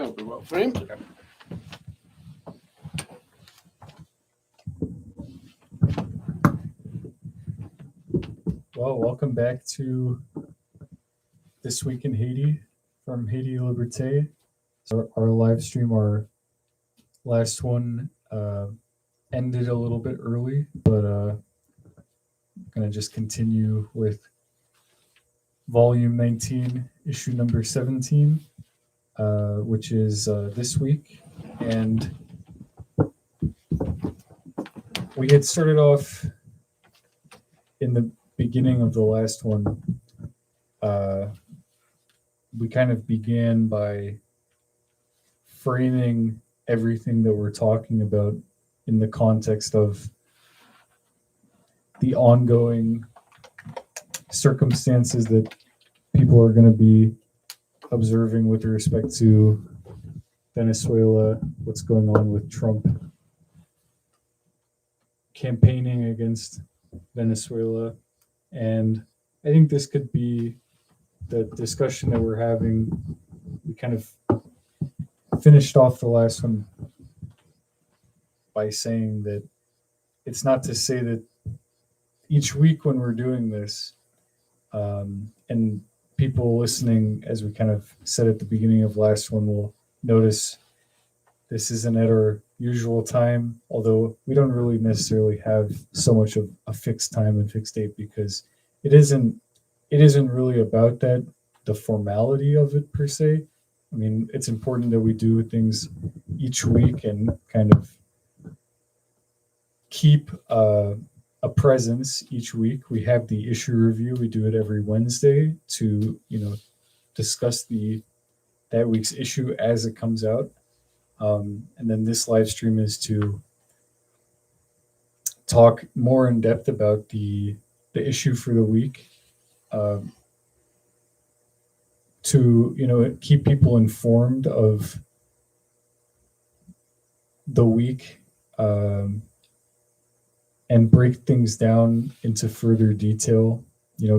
That'll be well framed. Well, welcome back to This Week in Haiti from Haiti Liberté. So our live stream, our last one ended a little bit early, but I'm going to just continue with volume 19, issue number 17, which is this week. And we had started off in the beginning of the last one. We kind of began by framing everything that we're talking about in the context of the ongoing circumstances that people are going to be observing with respect to Venezuela, what's going on with Trump campaigning against Venezuela. And I think this could be the discussion that we're having. We kind of finished off the last one by saying that it's not to say that each week when we're doing this, and people listening, as we kind of said at the beginning of last one, will notice this isn't at our usual time, although we don't really necessarily have so much of a fixed time and fixed date, because it isn't really about that, the formality of it per se. I mean, it's important that we do things each week and kind of keep a presence each week. We have the issue review. We do it every Wednesday to, discuss that week's issue as it comes out. And then this live stream is to talk more in depth about the issue for the week, to keep people informed of the week, and break things down into further detail,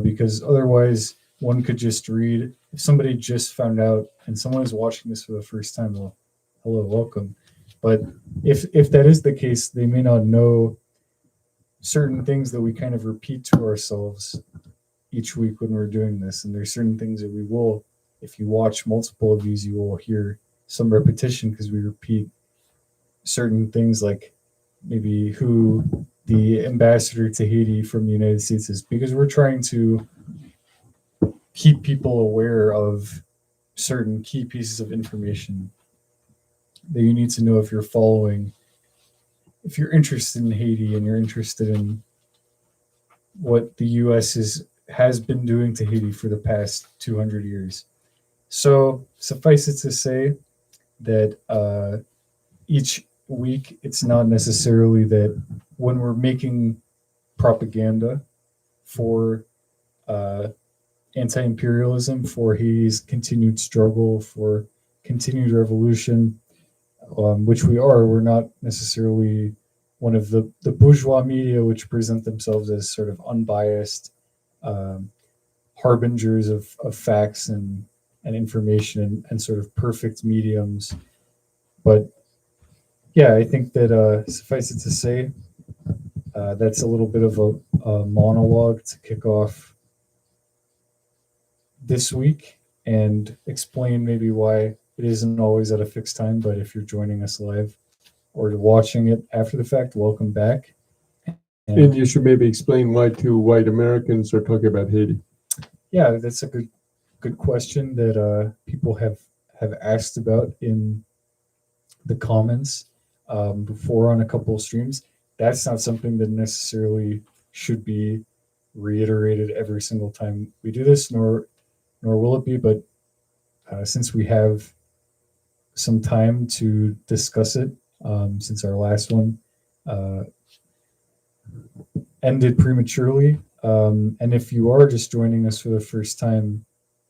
because otherwise one could just read. If somebody just found out and someone is watching this for the first time, well, hello, welcome. But if that is the case, they may not know certain things that we kind of repeat to ourselves each week when we're doing this. And there's certain things that we will, if you watch multiple of these, you will hear some repetition because we repeat certain things, like maybe who the ambassador to Haiti from the United States is, because we're trying to keep people aware of certain key pieces of information that you need to know if you're interested in Haiti and you're interested in what the U.S. has been doing to Haiti for the past 200 years. So suffice it to say that each week, it's not necessarily that when we're making propaganda for anti-imperialism, for Haiti's continued struggle, for continued revolution, which we're not necessarily one of the bourgeois media which present themselves as sort of unbiased harbingers of facts and information and sort of perfect mediums. But yeah, I think that suffice it to say, that's a little bit of a monologue to kick off this week and explain maybe why it isn't always at a fixed time. But if you're joining us live or watching it after the fact, welcome back. And you should maybe explain why two white Americans are talking about Haiti. Yeah, that's a good question that people have asked about in the comments before on a couple of streams. That's not something that necessarily should be reiterated every single time we do this, nor will it be. But since we have some time to discuss it, since our last one ended prematurely, and if you are just joining us for the first time,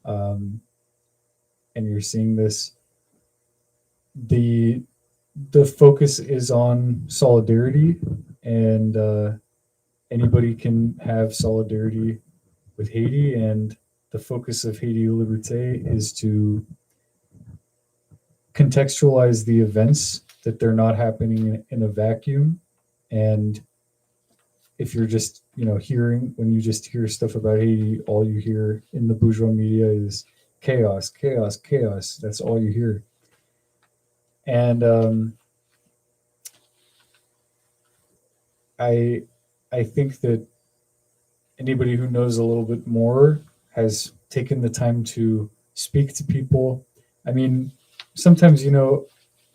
and you're seeing this, the focus is on solidarity, and anybody can have solidarity with Haiti, and the focus of Haiti Liberté is to contextualize the events, that they're not happening in a vacuum. And if you're just, hearing, when you just hear stuff about Haiti, all you hear in the bourgeois media is chaos, chaos, chaos. That's all you hear. And I I think that anybody who knows a little bit more has taken the time to speak to people. I mean, sometimes, you'll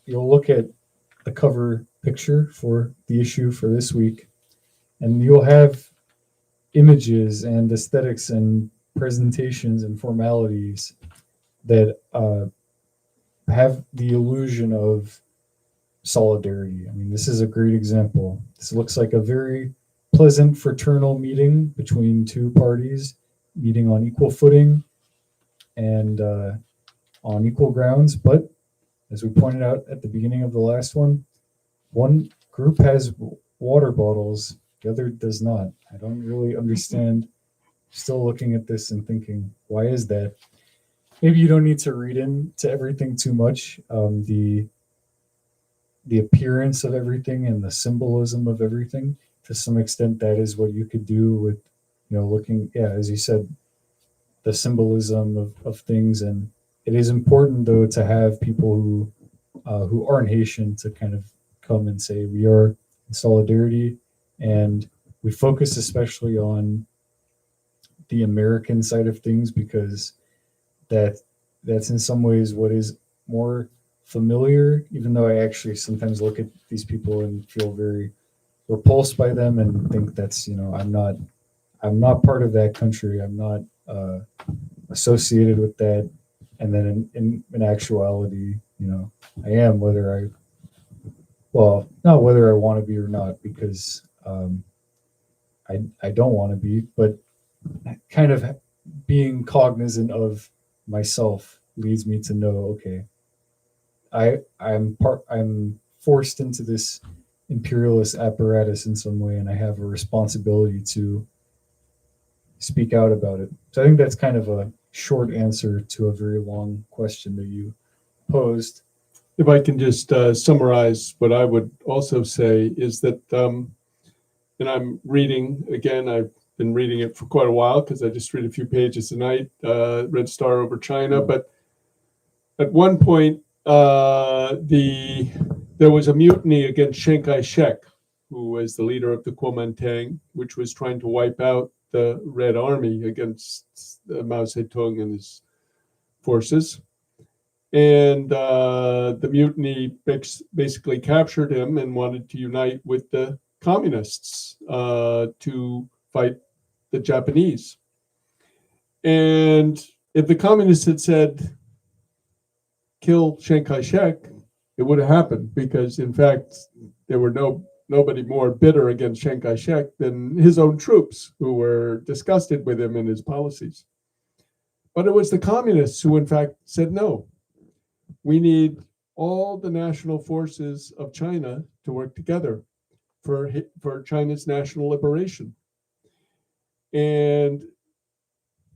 look at the cover picture for the issue for this week, and you'll have images and aesthetics and presentations and formalities that have the illusion of solidarity. I mean, this is a great example. This looks like a very pleasant fraternal meeting between two parties meeting on equal footing and on equal grounds. But as we pointed out at the beginning of the last one group has water bottles, the other does not. I don't really understand. Still looking at this and thinking, why is that? Maybe you don't need to read into everything too much. The appearance of everything and the symbolism of everything, to some extent, that is what you could do with, looking, yeah, as you said, the symbolism of things. And it is important, though, to have people who aren't Haitian to kind of come and say we are in solidarity, and we focus especially on the American side of things, because that's in some ways what is more familiar, even though I actually sometimes look at these people and feel very repulsed by them and think that's, I'm not part of that country. I'm not associated with that. And then in actuality, I am, not whether I want to be or not, because I don't want to be, but kind of being cognizant of myself leads me to know, okay, I'm forced into this imperialist apparatus in some way, and I have a responsibility to speak out about it. So I think that's kind of a short answer to a very long question that you posed. If I can just summarize, what I would also say is that, and I'm reading again, I've been reading it for quite a while because I just read a few pages tonight, Red Star over China. But at one point, there was a mutiny against Chiang Kai-shek, who was the leader of the Kuomintang, which was trying to wipe out the Red Army against Mao Zedong and his forces. And the mutiny basically captured him and wanted to unite with the communists to fight the Japanese. And if the communists had said, kill Chiang Kai-shek, it would have happened, because in fact, there were nobody more bitter against Chiang Kai-shek than his own troops, who were disgusted with him and his policies. But it was the communists who in fact said, no, we need all the national forces of China to work together for China's national liberation. And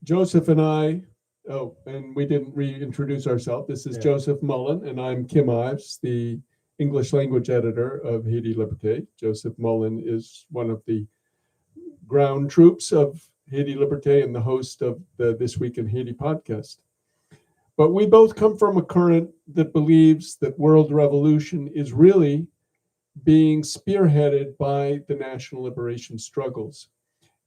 Joseph and I, and we didn't reintroduce ourselves. This is Joseph Mullen, and I'm Kim Ives, the English language editor of Haiti Liberté. Joseph Mullen is one of the ground troops of Haiti Liberté and the host of the This Week in Haiti podcast. But we both come from a current that believes that world revolution is really being spearheaded by the national liberation struggles.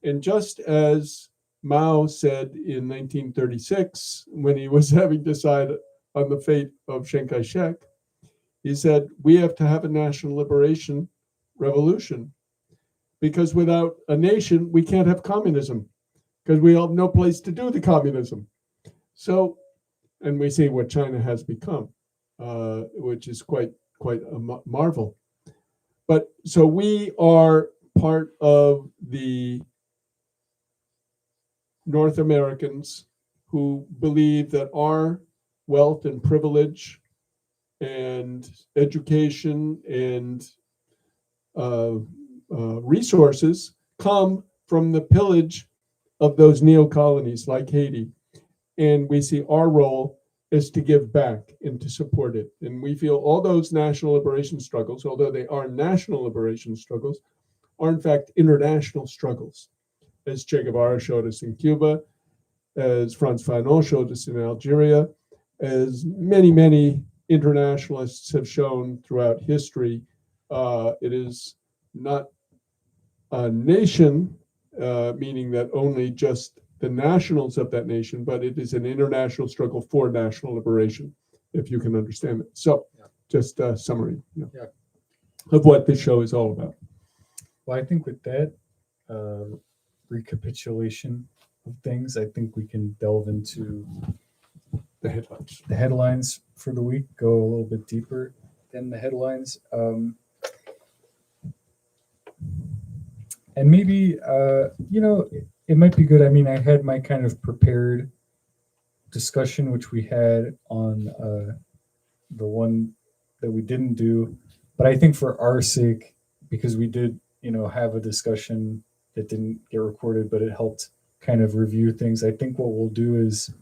And just as Mao said in 1936, when he was having to decide on the fate of Chiang Kai-shek, he said, we have to have a national liberation revolution, because without a nation, we can't have communism, because we have no place to do the communism. So, and we see what China has become, which is quite a marvel. But so we are part of the North Americans who believe that our wealth and privilege and education and resources come from the pillage of those neo-colonies like Haiti. And we see our role is to give back and to support it. And we feel all those national liberation struggles, although they are national liberation struggles, are in fact international struggles, as Che Guevara showed us in Cuba, as Frantz Fanon showed us in Algeria, as many, many internationalists have shown throughout history. It is not a nation, meaning that only just the nationals of that nation, but it is an international struggle for national liberation, if you can understand it. So, just a summary of what this show is all about. Well, I think with that recapitulation of things, I think we can delve into The headlines. the headlines for the week, go a little bit deeper than the headlines. And maybe, it might be good. I mean, I had my kind of prepared discussion, which we had on the one that we didn't do. But I think for our sake, because we did, have a discussion that didn't get recorded, but it helped kind of review things. I think what we'll do is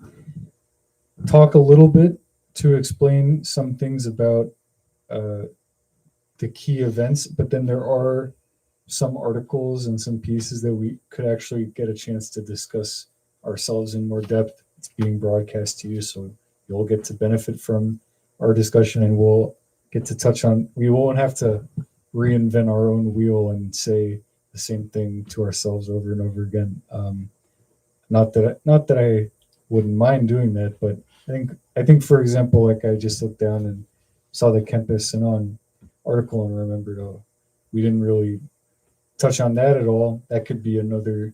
talk a little bit to explain some things about the key events, but then there are some articles and some pieces that we could actually get a chance to discuss ourselves in more depth. It's being broadcast to you, so you'll get to benefit from our discussion, and we'll get to touch on. We won't have to reinvent our own wheel and say the same thing to ourselves over and over again. Not that I wouldn't mind doing that, but I think for example, like I just looked down and saw the Kempis Sinon article and remembered, we didn't really touch on that at all. That could be another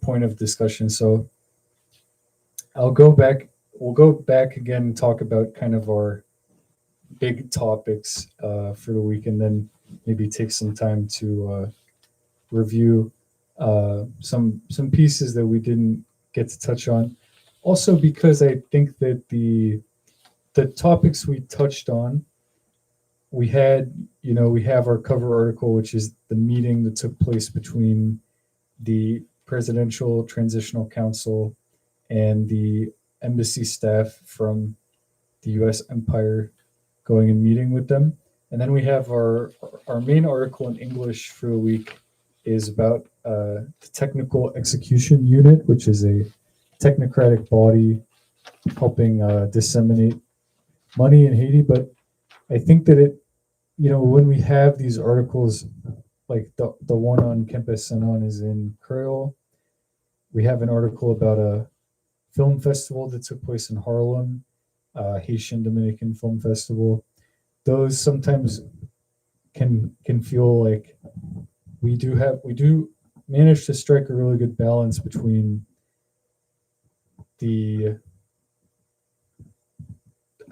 point of discussion. So we'll go back again and talk about kind of our big topics for the week, and then maybe take some time to review some pieces that we didn't get to touch on. Also, because I think that the topics we touched on, we have our cover article, which is the meeting that took place between the Presidential Transitional Council and the embassy staff from the U.S. Empire going and meeting with them. And then we have our main article in English for the week is about the Technical Execution Unit, which is a technocratic body helping disseminate money in Haiti. But I think that when we have these articles, like the one on Kempis Sinon is in Creole. We have an article about a film festival that took place in Harlem, Haitian Dominican Film Festival. Those sometimes can feel like we do manage to strike a really good balance between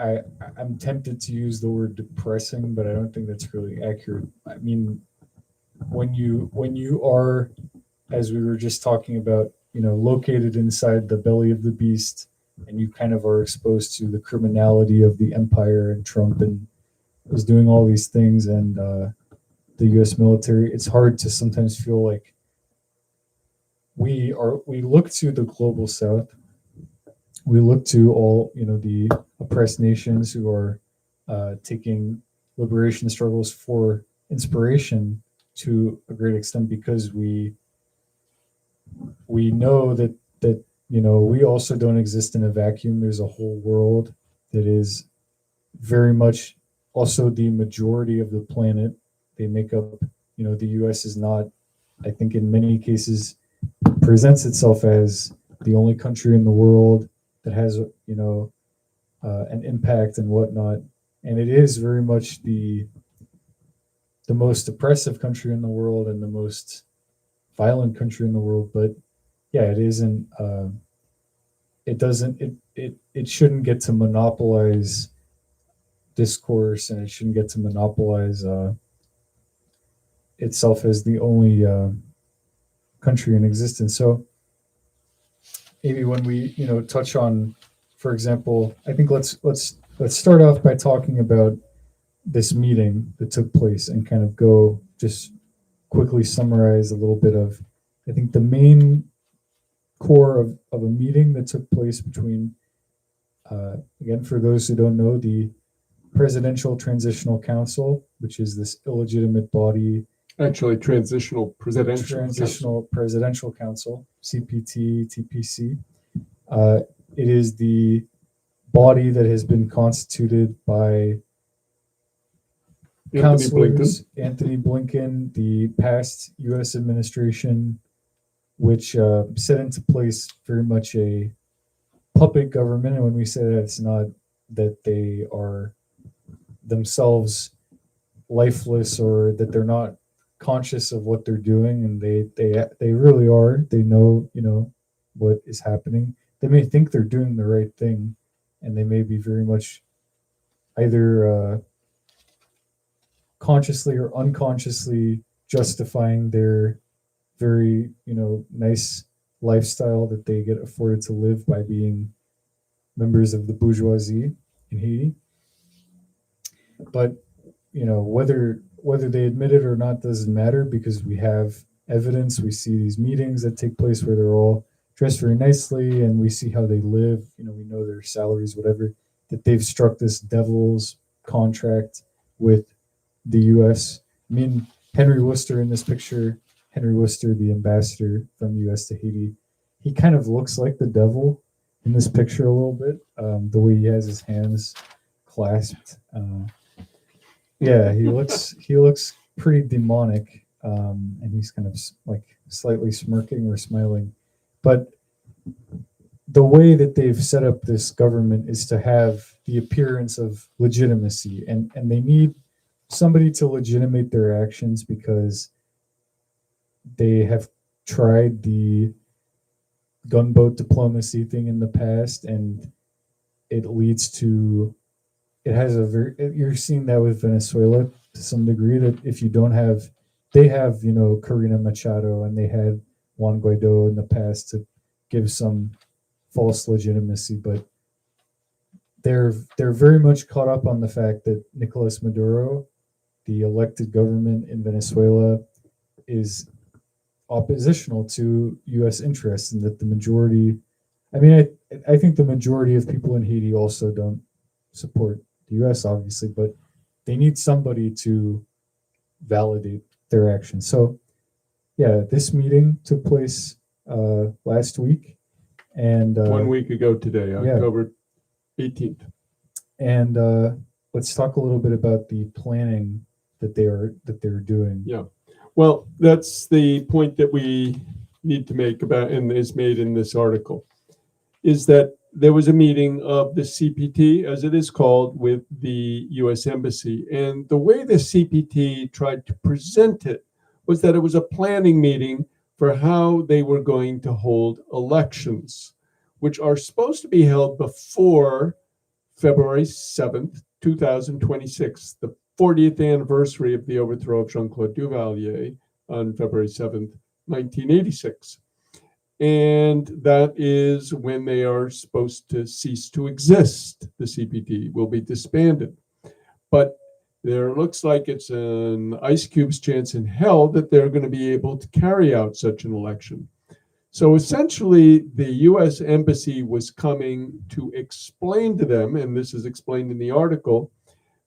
I'm tempted to use the word depressing, but I don't think that's really accurate. I mean, when you are, as we were just talking about, located inside the belly of the beast, and you kind of are exposed to the criminality of the empire and Trump and is doing all these things, and the U.S. military, it's hard to sometimes feel like we look to the global South. We look to all the oppressed nations who are taking liberation struggles for inspiration to a great extent, because we know that we also don't exist in a vacuum. There's a whole world that is very much also the majority of the planet. They make up, the U.S. is not, I think in many cases, presents itself as the only country in the world that has, an impact and whatnot. And it is very much the most oppressive country in the world and the most violent country in the world. But yeah, it isn't, it shouldn't get to monopolize discourse, and it shouldn't get to monopolize itself as the only country in existence. So maybe when we touch on, for example, I think let's start off by talking about this meeting that took place and kind of go just quickly summarize a little bit of, I think, the main core of a meeting that took place between Again, for those who don't know, the Presidential Transitional Council, which is this illegitimate body, Actually, Transitional Presidential Council, CPT, TPC. Uh, it is the body that has been constituted by Anthony Blinken. counselors, Anthony Blinken, the past U.S. administration, which set into place very much a puppet government. And when we say that, it's not that they are themselves lifeless or that they're not conscious of what they're doing, and they really are. They know what is happening. They may think they're doing the right thing, and they may be very much either consciously or unconsciously justifying their very nice lifestyle that they get afforded to live by being members of the bourgeoisie in Haiti. But whether they admit it or not doesn't matter, because we have evidence. We see these meetings that take place where they're all dressed very nicely, and we see how they live. We know their salaries, whatever. That they've struck this devil's contract with the U.S. I mean, Henry Worcester in this picture, Henry Worcester, the ambassador from the U.S. to Haiti, he kind of looks like the devil in this picture a little bit. The way he has his hands clasped. Yeah, he looks pretty demonic, and he's kind of like slightly smirking or smiling. But the way that they've set up this government is to have the appearance of legitimacy, and they need somebody to legitimate their actions, because they have tried the gunboat diplomacy thing in the past, and it leads to you're seeing that with Venezuela to some degree, that if you don't have, they have Corina Machado, and they had Juan Guaido in the past to give some false legitimacy, but they're very much caught up on the fact that Nicolas Maduro, the elected government in Venezuela, is oppositional to U.S. interests, and that the majority, I think the majority of people in Haiti also don't support the U.S., obviously, but they need somebody to validate their actions. So, yeah, this meeting took place last week, and 1 week ago today, yeah. October 18th. And let's talk a little bit about the planning that they're doing. Yeah. Well, that's the point that we need to make about, and is made in this article, is that there was a meeting of the CPT, as it is called, with the U.S. Embassy. And the way the CPT tried to present it was that it was a planning meeting for how they were going to hold elections, which are supposed to be held before February 7th, 2026, the 40th anniversary of the overthrow of Jean-Claude Duvalier on February 7th, 1986. And that is when they are supposed to cease to exist. The CPT will be disbanded. But there looks like it's an ice cube's chance in hell that they're going to be able to carry out such an election. So essentially, the U.S. Embassy was coming to explain to them, and this is explained in the article,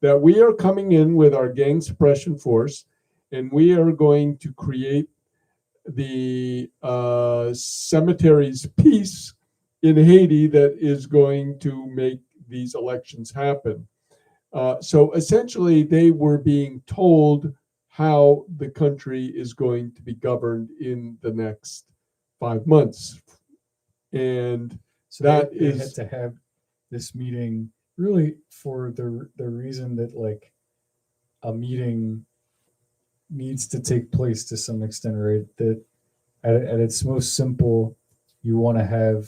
that we are coming in with our gang suppression force, and we are going to create the cemetery's peace in Haiti that is going to make these elections happen. So essentially, they were being told how the country is going to be governed in the next 5 months. And so that they had to have this meeting really for the reason that, like, a meeting needs to take place to some extent, right? That at its most simple, you want to have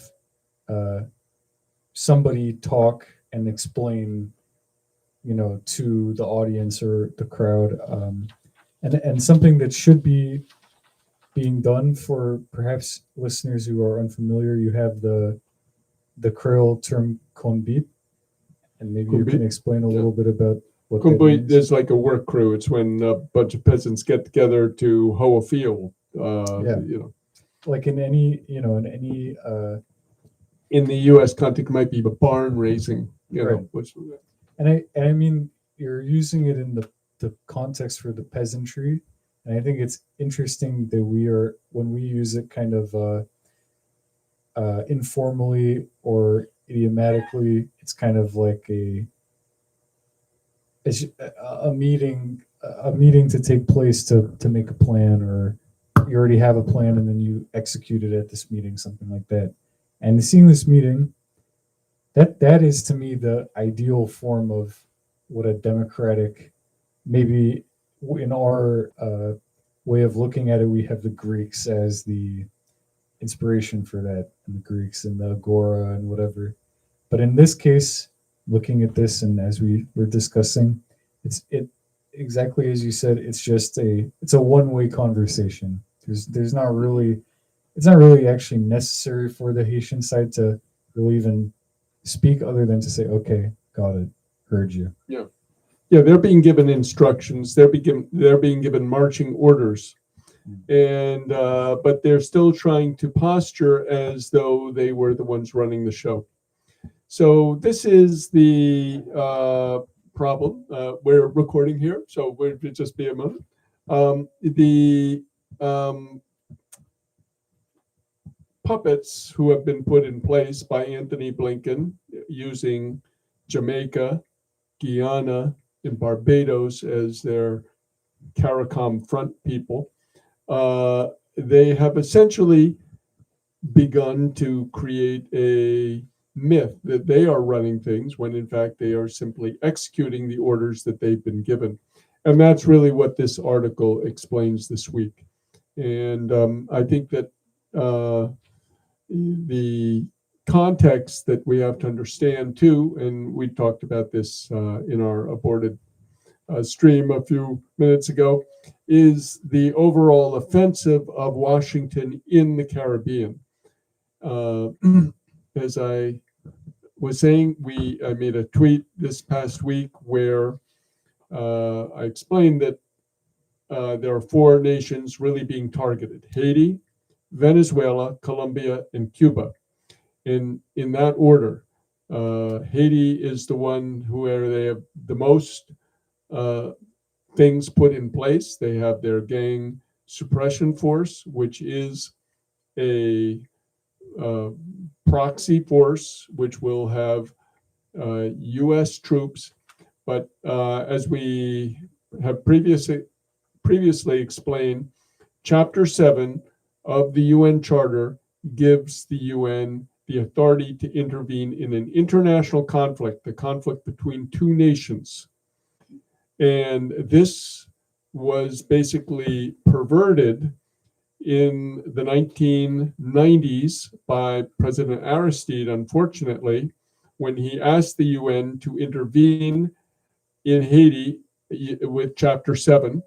somebody talk and explain, to the audience or the crowd, and something that should be being done for perhaps listeners who are unfamiliar. You have the Creole term "conbit," and maybe you can explain a little bit about what that means. There's like a work crew. It's when a bunch of peasants get together to hoe a field. Like in any in the U.S. context might be barn raising, Right. which And I mean, you're using it in the context for the peasantry, and I think it's interesting that when we use it kind of informally or idiomatically, it's kind of like a meeting to take place to make a plan, or you already have a plan and then you execute it at this meeting, something like that. And seeing this meeting, that is to me the ideal form of what a democratic, maybe in our way of looking at it, we have the Greeks as the inspiration for that, and the Greeks and the agora and whatever. But in this case, looking at this and as we were discussing, it exactly as you said. It's a one-way conversation. There's not really it's not really actually necessary for the Haitian side to really even speak, other than to say, okay, got it, heard you. yeah, they're being given instructions. They're being given marching orders, and but they're still trying to posture as though they were the ones running the show. So this is the problem. We're recording here, so we'll just be a moment. The puppets who have been put in place by Anthony Blinken using Jamaica, Guyana, and Barbados as their CARICOM front people, they have essentially begun to create a myth that they are running things when in fact they are simply executing the orders that they've been given. And that's really what this article explains this week. And I think that the context that we have to understand too, and we talked about this in our aborted stream a few minutes ago, is the overall offensive of Washington in the Caribbean. As I was saying, I made a tweet this past week where I explained that there are four nations really being targeted: Haiti, Venezuela, Colombia, and Cuba. In that order, Haiti is the one where they have the most things put in place. They have their gang suppression force, which is a proxy force, which will have U.S. troops. But as we have previously explained, Chapter 7 of the UN Charter gives the UN the authority to intervene in an international conflict, the conflict between two nations. And this was basically perverted in the 1990s by President Aristide, unfortunately, when he asked the UN to intervene in Haiti with Chapter 7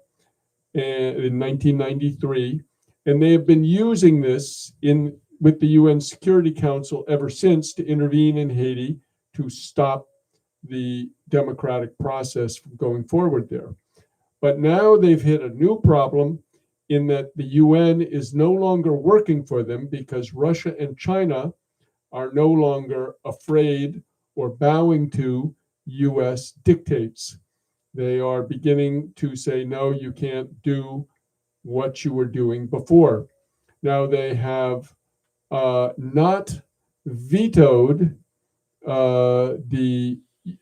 in 1993. And they have been using this with the UN Security Council ever since to intervene in Haiti to stop the democratic process from going forward there. But now they've hit a new problem in that the UN is no longer working for them because Russia and China are no longer afraid or bowing to US dictates. They are beginning to say, no, you can't do what you were doing before. Now they have not vetoed the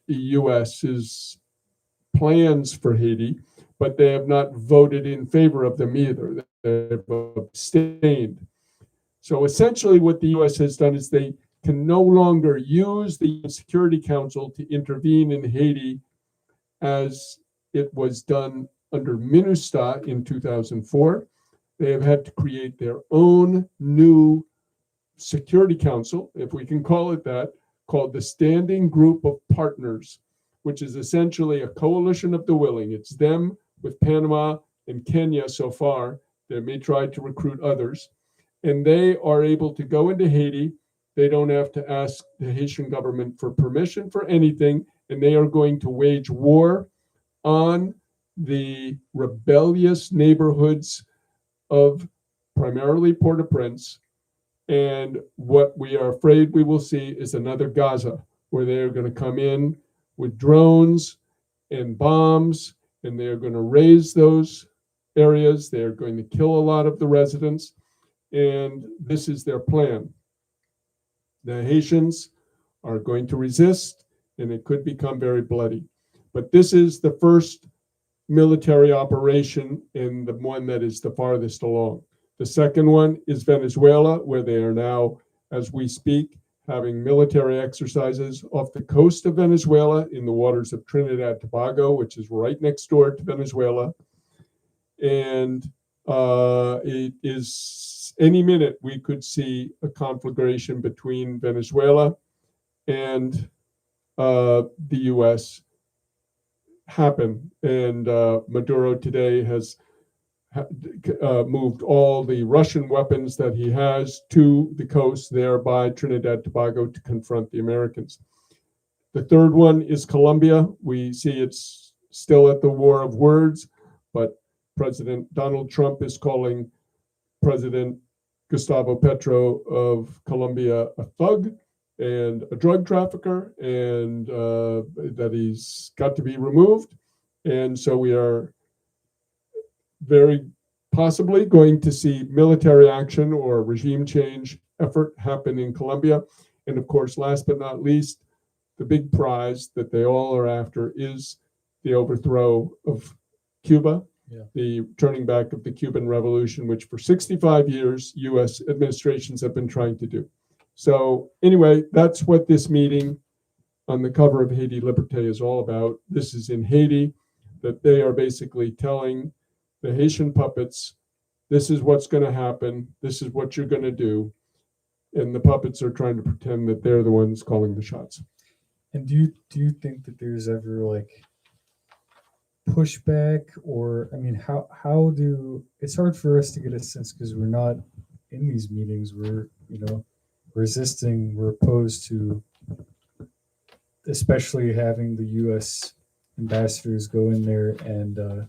US's plans for Haiti, but they have not voted in favor of them either. They've abstained. So essentially, what the US has done is they can no longer use the Security Council to intervene in Haiti as it was done under MINUSTAH in 2004. They have had to create their own new Security Council, if we can call it that, called the Standing Group of Partners, which is essentially a coalition of the willing. It's them with Panama and Kenya so far. They may try to recruit others. And they are able to go into Haiti. They don't have to ask the Haitian government for permission for anything. And they are going to wage war on the rebellious neighborhoods of primarily Port-au-Prince And what we are afraid we will see is another Gaza, where they're going to come in with drones and bombs, and they're going to raise those areas. They're going to kill a lot of the residents, and this is their plan. The Haitians are going to resist, and it could become very bloody. But this is the first military operation and the one that is the farthest along. The second one is Venezuela, where they are now, as we speak, having military exercises off the coast of Venezuela in the waters of Trinidad and Tobago, which is right next door to Venezuela. And it is any minute we could see a conflagration between Venezuela and the U.S. happen. And Maduro today has moved all the Russian weapons that he has to the coast there by Trinidad and Tobago to confront the Americans. The third one is Colombia. We see it's still at the war of words, but President Donald Trump is calling President Gustavo Petro of Colombia a thug and a drug trafficker, and that he's got to be removed. And so we are very possibly going to see military action or regime change effort happen in Colombia. And of course, last but not least, the big prize that they all are after is the overthrow of Cuba, the turning back of the Cuban Revolution, which for 65 years, U.S. administrations have been trying to do. So anyway, that's what this meeting on the cover of Haiti Liberté is all about. This is in Haiti, that they are basically telling the Haitian puppets, this is what's going to happen, this is what you're going to do. And the puppets are trying to pretend that they're the ones calling the shots. And do you think that there's ever like pushback, or I mean, how do, it's hard for us to get a sense because we're not in these meetings. We're resisting, we're opposed to, especially having the U.S. ambassadors go in there and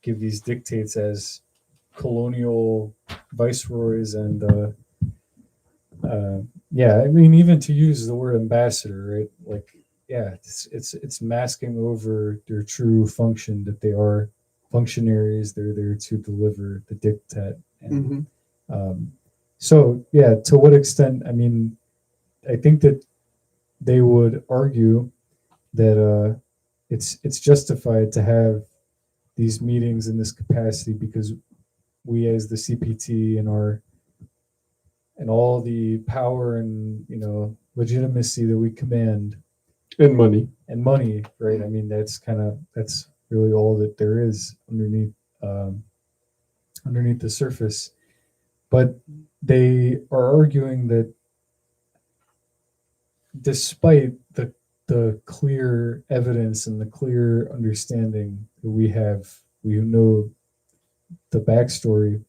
give these dictates as colonial viceroys, and yeah, I mean, even to use the word ambassador, right? Like, yeah, it's masking over their true function, that they are functionaries. They're there to deliver the diktat. And so, yeah, to what extent? I mean, I think that they would argue that it's justified to have these meetings in this capacity because we, as the CPT, and all the power and legitimacy that we command, and money, right? I mean, that's really all that there is underneath the surface. But they are arguing that despite the clear evidence and the clear understanding that we who know the backstory,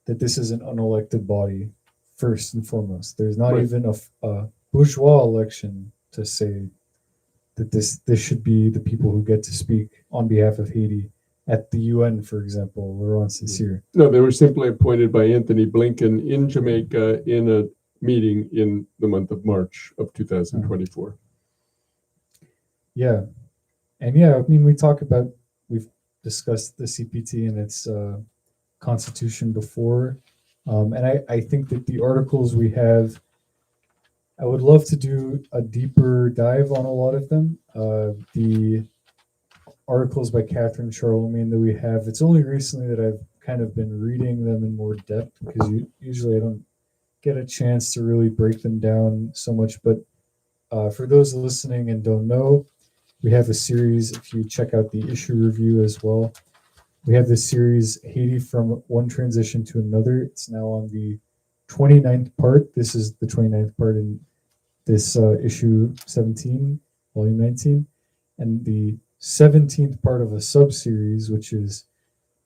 that this is an unelected body first and foremost. There's not even a bourgeois election to say that this should be the people who get to speak on behalf of Haiti at the UN, for example, Laurent Sincere. No, they were simply appointed by Anthony Blinken in Jamaica in a meeting in the month of March of 2024. Yeah. And yeah, I mean, we've discussed the CPT and its constitution before. And I think that the articles we have, I would love to do a deeper dive on a lot of them. The articles by Catherine Charlemagne that we have, it's only recently that I've kind of been reading them in more depth, because usually I don't get a chance to really break them down so much. But for those listening and don't know, we have a series, if you check out the issue review as well, we have this series, Haiti from One Transition to Another. It's now on the 29th part. This is the 29th part in this issue 17, volume 19. And the 17th part of a sub-series, which is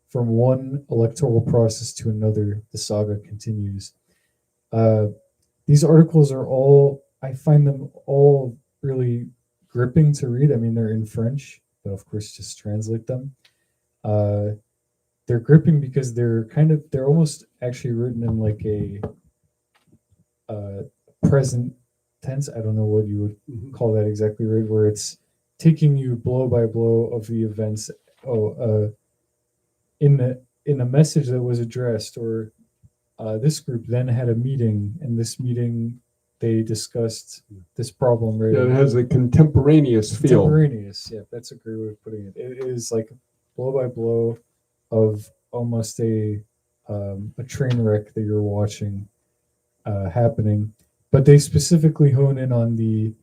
From One Electoral Process to Another, the saga continues. These articles are all, I find them all really gripping to read. I mean, they're in French, but of course just translate them. They're gripping because they're almost actually written in like uh, present tense. I don't know what you would Mhm. call that exactly, right? Where it's taking you blow by blow of the events. Oh, in a message that was addressed, or this group then had a meeting, and this meeting they discussed this problem, right? Yeah, it has a contemporaneous feel. Contemporaneous, yeah, that's a great way of putting it. It is like blow by blow of almost a train wreck that you're watching happening, but they specifically hone in on the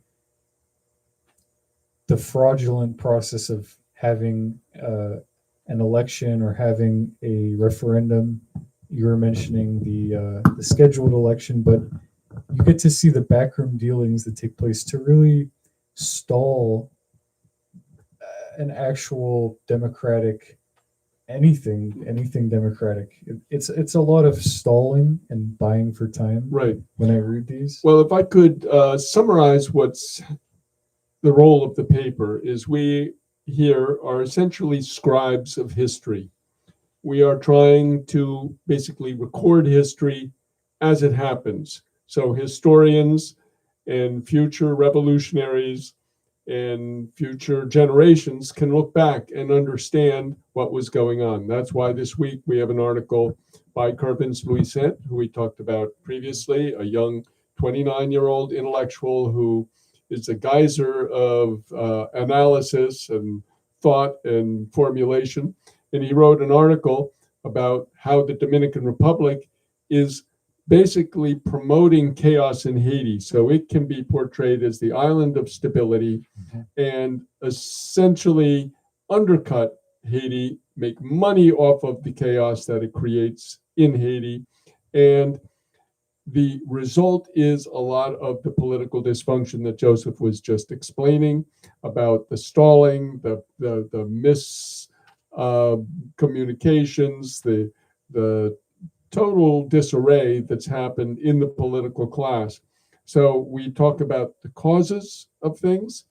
fraudulent process of having an election or having a referendum. You were mentioning the scheduled election, but you get to see the backroom dealings that take place to really stall an actual democratic anything democratic. It's a lot of stalling and buying for time. Right. When I read these, Well, if I could summarize what's the role of the paper is we here are essentially scribes of history. We are trying to basically record history as it happens. So historians and future revolutionaries and future generations can look back and understand what was going on. That's why this week we have an article by Kervins Louisette, who we talked about previously, a young 29-year-old intellectual who is a geyser of analysis and thought and formulation. And he wrote an article about how the Dominican Republic is basically promoting chaos in Haiti. So it can be portrayed as the island of stability and essentially undercut Haiti, make money off of the chaos that it creates in Haiti. And the result is a lot of the political dysfunction that Joseph was just explaining about the stalling, the miscommunications, the total disarray that's happened in the political class. So we talk about the causes of things,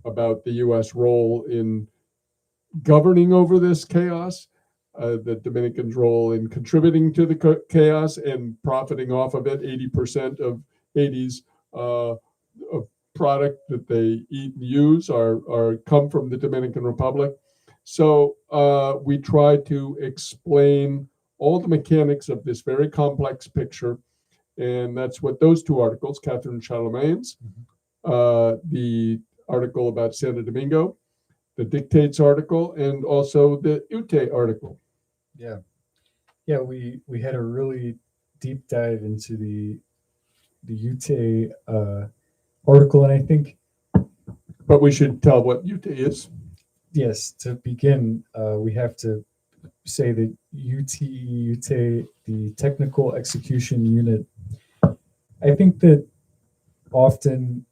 about the U.S. role in governing over this chaos, the Dominicans' role in contributing to the chaos and profiting off of it. 80% of Haiti's product that they eat and use are come from the Dominican Republic. So we try to explain all the mechanics of this very complex picture. And that's what those two articles, Catherine Charlemagne's, the article about Santo Domingo, the Dictates article, and also the Ute article. yeah, yeah, we had a really deep dive into the Ute article, and I think But we should tell what Ute is. yes, to begin, we have to say that UTE, the Technical Execution Unit. I think that often,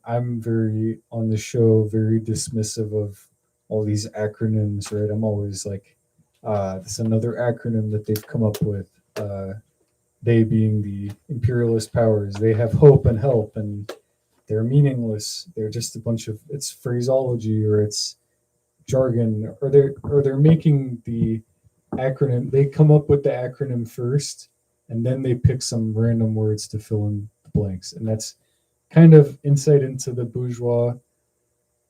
I'm very on the show, very dismissive of all these acronyms, right? I'm always like, this is another acronym that they've come up with. They being the imperialist powers, they have hope and help, and they're meaningless. They're just a bunch of it's phraseology or it's jargon, or they're making the acronym. They come up with the acronym first, and then they pick some random words to fill in the blanks, and that's kind of insight into the bourgeois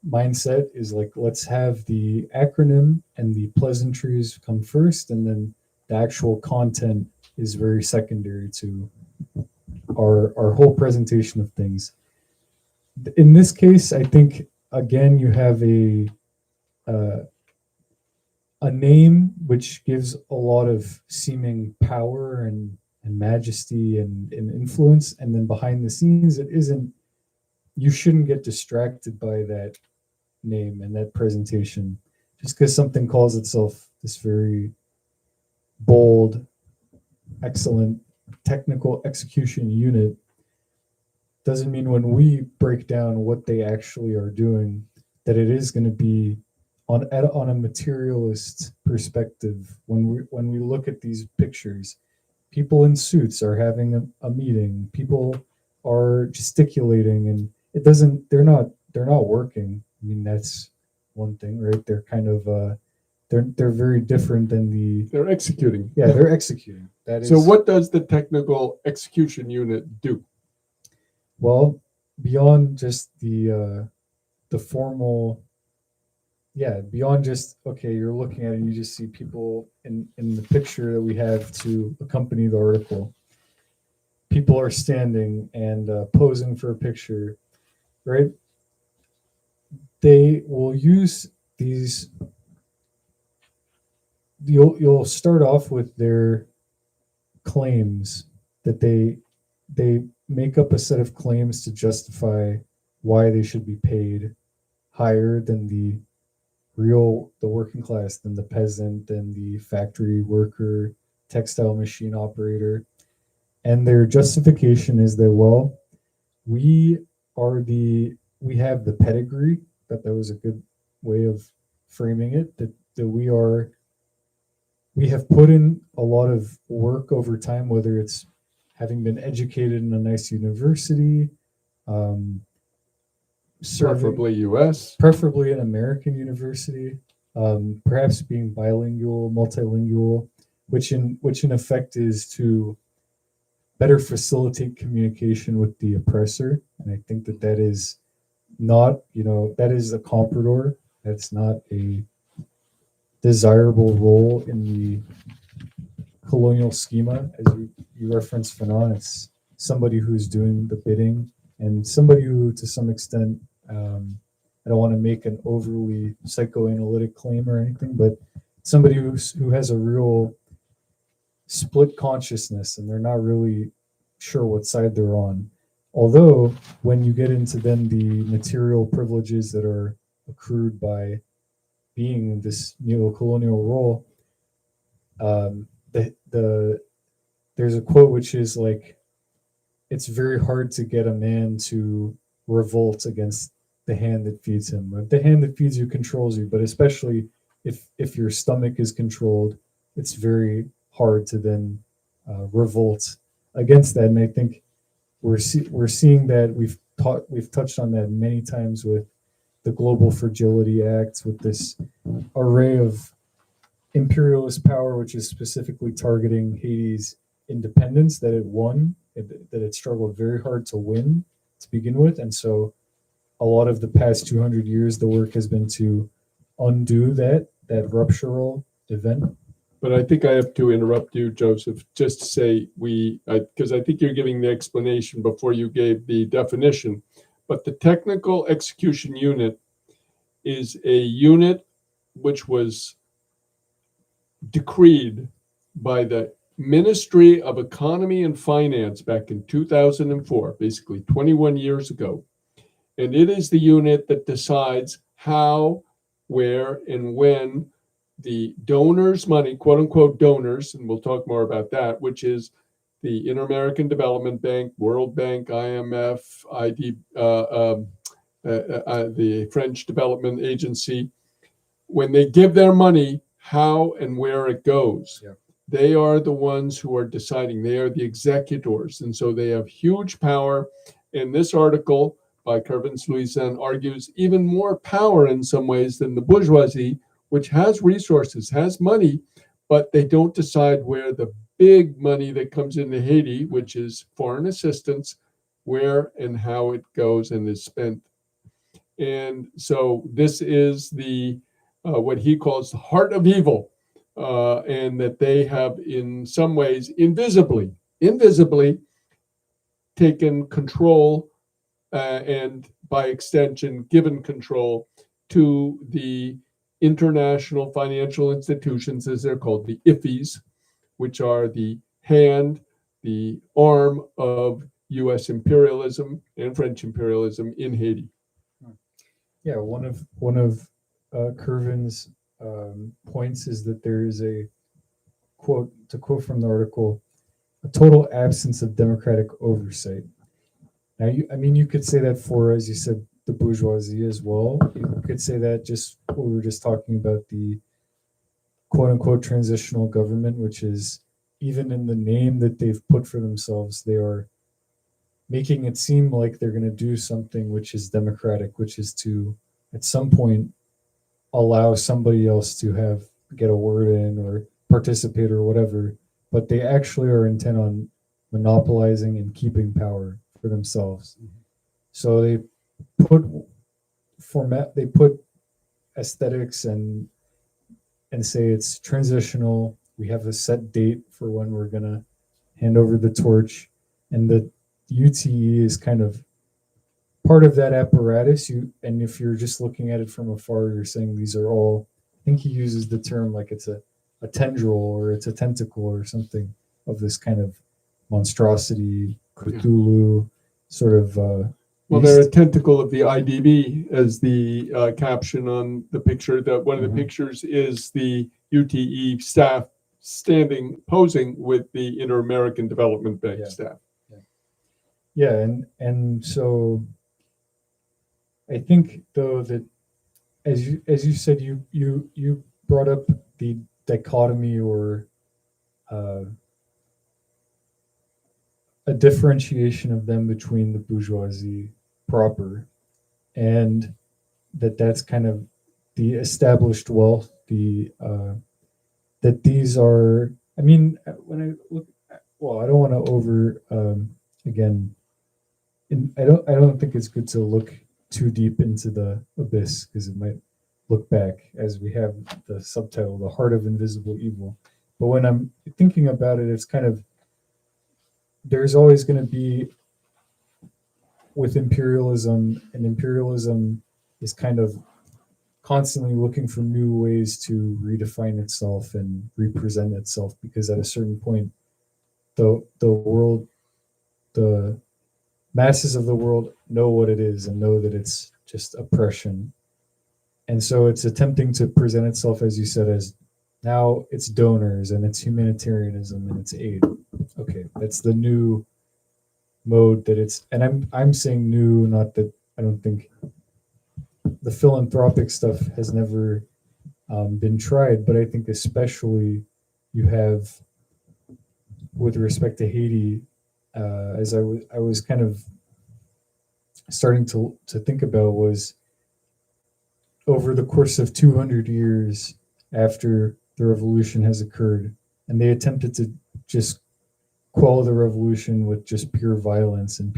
mindset. Is like, let's have the acronym and the pleasantries come first, and then the actual content is very secondary to our whole presentation of things. In this case, I think again you have uh, a name which gives a lot of seeming power and majesty and influence, and then behind the scenes it isn't. You shouldn't get distracted by that name and that presentation just because something calls itself this very bold, excellent technical execution unit doesn't mean when we break down what they actually are doing that it is going to be on a materialist perspective. When we look at these pictures, people in suits are having a meeting, people are gesticulating, and it doesn't they're not working. I mean, that's one thing, right? They're kind of they're very different than the They're executing. yeah they're executing. That is So what does the technical execution unit do? well beyond just the formal beyond just okay you're looking at it and you just see people in the picture that we have to accompany the article. People are standing and posing for a picture, right? They will use these. You'll start off with their claims that they make up a set of claims to justify why they should be paid higher than the working class, than the peasant, than the factory worker, textile machine operator. And their justification is that, well, we we have the pedigree. That was a good way of framing it. That we have put in a lot of work over time, whether it's having been educated in a nice university, um, Preferably U.S. preferably an American university, perhaps being bilingual, multilingual, which in effect is to better facilitate communication with the oppressor. And I think that is not, that is a comprador. That's not a desirable role in the colonial schema. As you referenced, Fanon, it's somebody who's doing the bidding and somebody who, to some extent, I don't want to make an overly psychoanalytic claim or anything, but somebody who has a real split consciousness and they're not really sure what side they're on. Although when you get into then the material privileges that are accrued by being in this neo-colonial role, there's a quote which is like, it's very hard to get a man to revolt against the hand that feeds him. The hand that feeds you controls you, but especially if your stomach is controlled, it's very hard to then revolt against that. And I think we're seeing that. We've touched on that many times with the Global Fragility Act, with this array of imperialist power, which is specifically targeting Haiti's independence that it won, that it struggled very hard to win to begin with. And so a lot of the past 200 years, the work has been to undo that ruptural event. But I think I have to interrupt you, Joseph, just to say because I think you're giving the explanation before you gave the definition. But the technical execution unit is a unit which was decreed by the Ministry of Economy and Finance back in 2004, basically 21 years ago. And it is the unit that decides how, where, and when the donors' money, quote unquote donors, and we'll talk more about that, which is the Inter-American Development Bank, World Bank, IMF, the French Development Agency, when they give their money, how and where it goes. Yeah. They are the ones who are deciding. They are the executors. And so they have huge power. And this article by Kervins Louison argues even more power in some ways than the bourgeoisie, which has resources, has money, but they don't decide where the big money that comes into Haiti, which is foreign assistance, where and how it goes and is spent. And so this is the what he calls the heart of evil, and that they have in some ways invisibly taken control and by extension given control to the international financial institutions, as they're called, the IFIs, which are the hand, the arm of U.S. imperialism and French imperialism in Haiti. Yeah, one of Kervin's points is that there is a quote, to quote from the article, a total absence of democratic oversight. Now, you could say that for, as you said, the bourgeoisie as well. You could say that just what we were just talking about, the quote unquote transitional government, which is, even in the name that they've put for themselves, they are making it seem like they're going to do something which is democratic, which is to, at some point, allow somebody else to have get a word in or participate or whatever, but they actually are intent on monopolizing and keeping power for themselves. So they put they put aesthetics and say it's transitional. We have a set date for when we're gonna hand over the torch, and the UTE is kind of part of that apparatus. And if you're just looking at it from afar, you're saying these are all. I think he uses the term like it's a tendril or it's a tentacle or something of this kind of monstrosity, Cthulhu sort of. Well, they're a tentacle of the IDB, as the caption on the picture. That one of the pictures is the UTE staff posing with the Inter-American Development Bank staff. Yeah, and so I think though that as you said, you brought up the dichotomy or a differentiation of them between the bourgeoisie proper, and that's kind of the established wealth, that these are. I mean, when I look, well, I don't want to over again. I don't think it's good to look too deep into the abyss because it might look back, as we have the subtitle, "The Heart of Invisible Evil." But when I'm thinking about it, it's kind of, there's always going to be with imperialism, and imperialism is kind of constantly looking for new ways to redefine itself and represent itself, because at a certain point, the masses of the world know what it is and know that it's just oppression. And so it's attempting to present itself, as you said, as now it's donors and it's humanitarianism and it's aid. Okay, that's the new mode that it's, and I'm saying new, not that I don't think the philanthropic stuff has never been tried, but I think especially you have, with respect to Haiti, as I was kind of starting to think about, was over the course of 200 years after the revolution has occurred, and they attempted to just quell the revolution with just pure violence and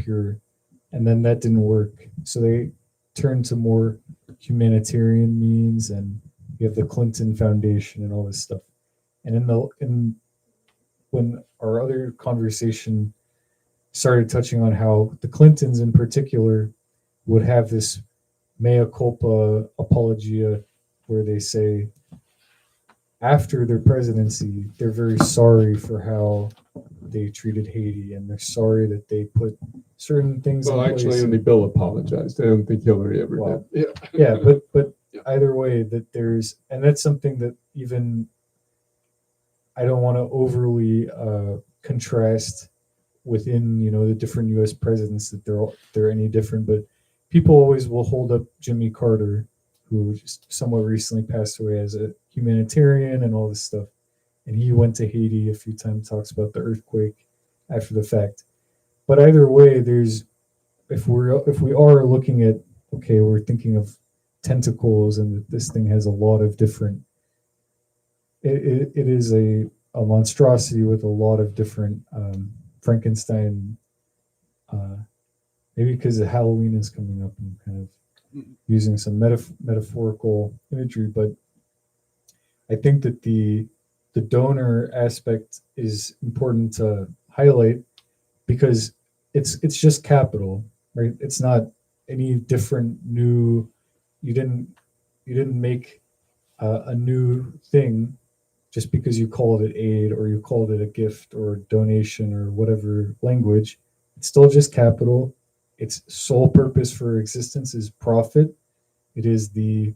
then that didn't work. So they turned to more humanitarian means, and you have the Clinton Foundation and all this stuff. And when our other conversation started touching on how the Clintons in particular would have this mea culpa apologia, where they say after their presidency, they're very sorry for how they treated Haiti, and they're sorry that they put certain things Well, in actually, place. only Bill apologized. I don't think Hillary ever did. Yeah, but either way, that there's, and that's something that even I don't want to overly contrast within, the different U.S. presidents, that they're any different, but people always will hold up Jimmy Carter, who just somewhat recently passed away, as a humanitarian and all this stuff. And he went to Haiti a few times, talks about the earthquake after the fact. But either way, if we are looking at, okay, we're thinking of tentacles, and that this thing has a lot of different. It is a monstrosity with a lot of different Frankenstein. Maybe because Halloween is coming up, and kind of using some metaphorical imagery, but I think that the donor aspect is important to highlight, because it's just capital, right? It's not any different, new. You didn't make a new thing just because you called it aid or you called it a gift or donation or whatever language. It's still just capital. Its sole purpose for existence is profit. It is the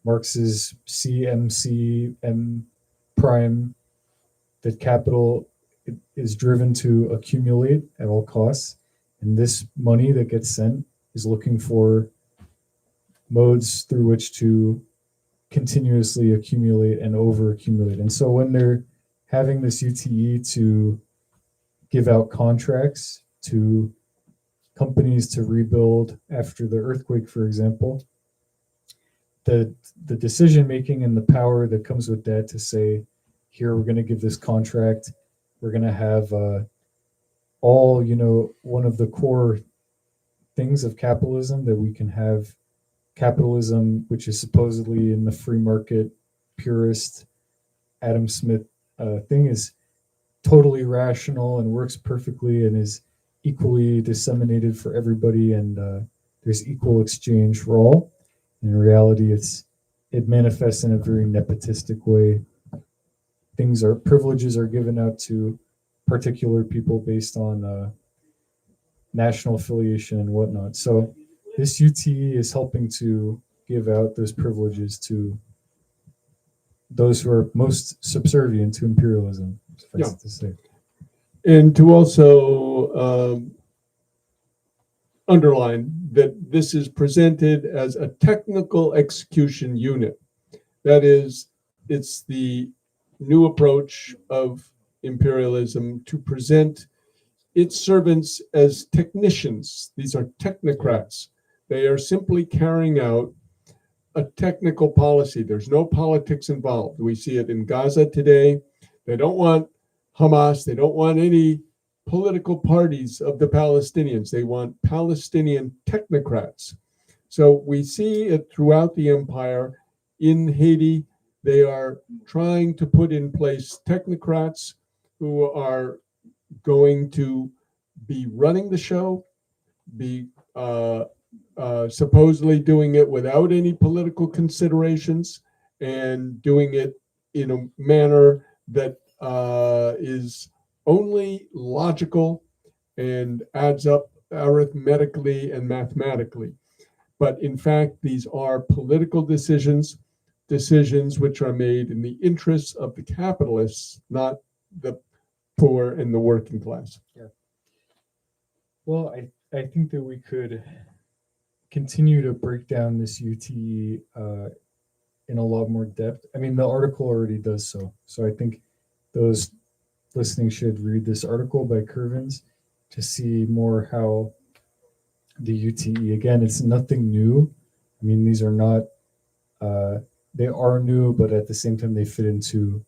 Marx's CMCM prime, that capital is driven to accumulate at all costs. And this money that gets sent is looking for modes through which to continuously accumulate and over accumulate. And so when they're having this UTE to give out contracts to companies to rebuild after the earthquake, for example, the decision making and the power that comes with that to say, here we're going to give this contract, we're going to have all one of the core things of capitalism, that we can have capitalism, which is supposedly in the free market purist Adam Smith thing, is totally rational and works perfectly and is equally disseminated for everybody, and there's equal exchange for all. In reality, it manifests in a very nepotistic way. Privileges are given out to particular people based on national affiliation and whatnot. So this UTE is helping to give out those privileges to those who are most subservient to imperialism, suffice it to say. And to also underline that this is presented as a technical execution unit. That is, it's the new approach of imperialism to present its servants as technicians. These are technocrats. They are simply carrying out a technical policy. There's no politics involved. We see it in Gaza today. They don't want Hamas. They don't want any political parties of the Palestinians. They want Palestinian technocrats. So we see it throughout the empire. In Haiti, they are trying to put in place technocrats who are going to be running the show, be supposedly doing it without any political considerations, and doing it in a manner that is only logical and adds up arithmetically and mathematically. But in fact, these are political decisions which are made in the interests of the capitalists, not the poor and the working class. Yeah. Well, I think that we could continue to break down this UTE in a lot more depth. I mean, the article already does so. So I think those listening should read this article by Curvins to see more how the UTE, again, it's nothing new. I mean, these are not, they are new, but at the same time, they fit into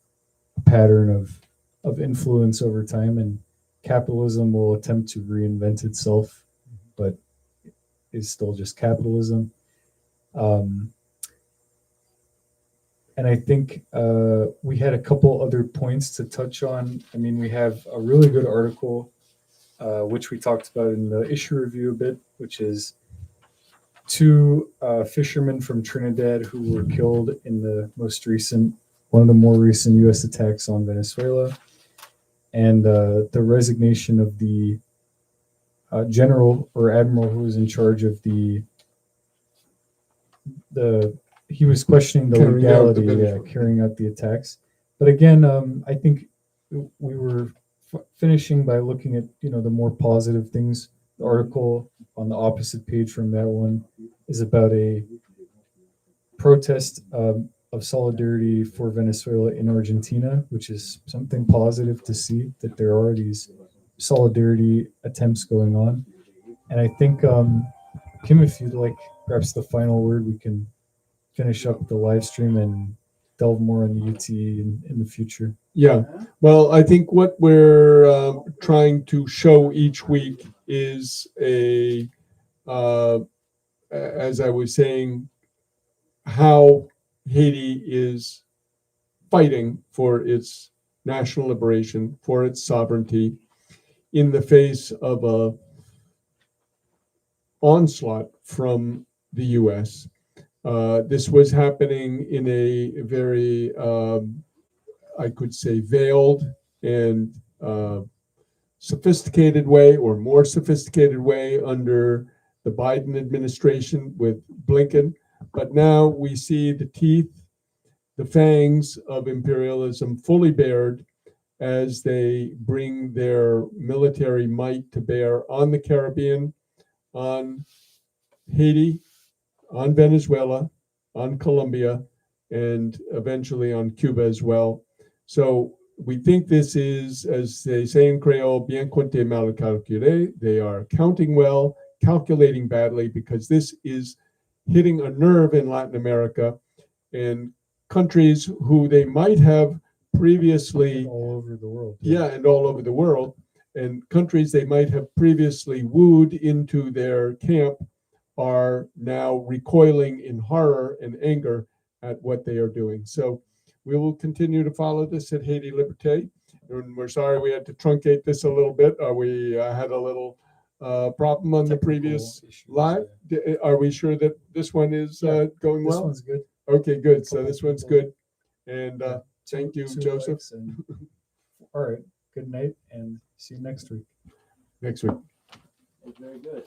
a pattern of influence over time, and capitalism will attempt to reinvent itself, but is still just capitalism. And I think we had a couple other points to touch on. I mean, we have a really good article, which we talked about in the issue review a bit, which is two fishermen from Trinidad who were killed in one of the more recent U.S. attacks on Venezuela, and the resignation of the general or admiral who was in charge of he was questioning the legality, carrying out the attacks. But again, I think we were finishing by looking at the more positive things. The article on the opposite page from that one is about a protest of solidarity for Venezuela in Argentina, which is something positive to see, that there are these solidarity attempts going on. And I think, Kim, if you'd like perhaps the final word, we can finish up the live stream and delve more on the UTE in the future. Yeah, well, I think what we're trying to show each week is as I was saying, how Haiti is fighting for its national liberation, for its sovereignty, in the face of a onslaught from the U.S. This was happening in a very, I could say, veiled and sophisticated way, or more sophisticated way, under the Biden administration with Blinken. But now we see the teeth, the fangs of imperialism fully bared as they bring their military might to bear on the Caribbean, on Haiti, on Venezuela, on Colombia, and eventually on Cuba as well. So we think this is, as they say in Creole, bien compté, mal calculé. They are counting well, calculating badly, because this is hitting a nerve in Latin America, and countries who they might have previously, all over the world. yeah, and all over the world, and countries they might have previously wooed into their camp are now recoiling in horror and anger at what they are doing. So we will continue to follow this at Haiti Liberté. And we're sorry we had to truncate this a little bit. We had a little problem on the Technical previous issues, live. Are we sure that this one is Yeah, going This well? one's good. Okay, good. So Couple this one's people. good. And Yeah. thank you, Two Joseph. likes and- all right. Good night and see you next week. Next week. Very good.